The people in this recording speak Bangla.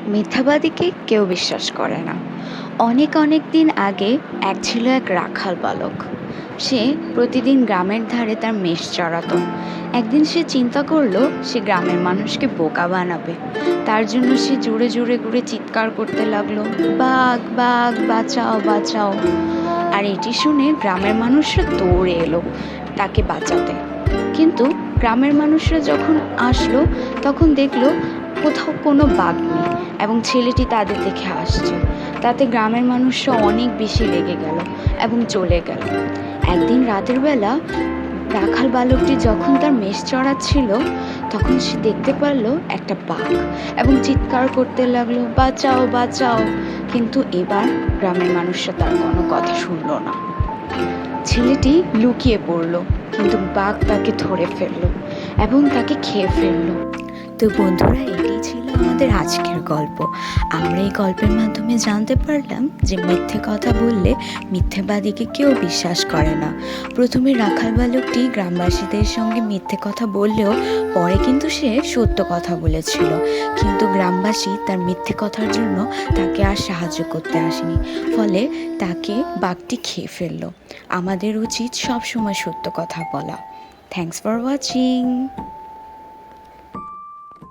মিথ্যাবাদীকে কেউ বিশ্বাস করে না। অনেক অনেক দিন আগে ছিল এক রাখাল বালক। সে প্রতিদিন গ্রামের ধারে তার মেষ চড়াতো। একদিন সে চিন্তা করলো সে গ্রামের মানুষকে বোকা বানাবে। তার জন্য সে জোরে জোরে করে চিৎকার করতে লাগলো, বাঘ বাঘ বাঁচাও বাঁচাও। আর এটি শুনে গ্রামের মানুষরা দৌড়ে এলো তাকে বাঁচাতে। কিন্তু গ্রামের মানুষরা যখন আসলো তখন দেখলো কোথাও কোনো বাঘ নেই এবং ছেলেটি তাদের দেখে আসছে। তাতে গ্রামের মানুষরা অনেক বেশি রেগে গেল এবং চলে গেল। একদিন রাতের বেলা রাখাল বালকটি যখন তার মেষ চড়াচ্ছিল তখন সে দেখতে পেল একটা বাঘ এবং চিৎকার করতে লাগলো, বাঁচাও বাঁচাও। কিন্তু এবার গ্রামের মানুষরা তার কোনো কথা শুনলো না। ছেলেটি লুকিয়ে পড়ল, কিন্তু বাঘ তাকে ধরে ফেললো এবং তাকে খেয়ে ফেললো। তো বন্ধুরা, এটি ছিল আমাদের আজকের গল্প। আমরা এই গল্পের মাধ্যমে জানতে পারলাম যে মিথ্যে কথা বললে মিথ্যেবাদীকে কেউ বিশ্বাস করে না। প্রথমে রাখাল বালকটি গ্রামবাসীদের সঙ্গে মিথ্যে কথা বললেও পরে কিন্তু সে সত্য কথা বলেছিল। কিন্তু গ্রামবাসী তার মিথ্যে কথার জন্য তাকে আর সাহায্য করতে আসেনি, ফলে তাকে বাঘটি খেয়ে ফেললো। আমাদের উচিত সবসময় সত্য কথা বলা। Thanks for watching.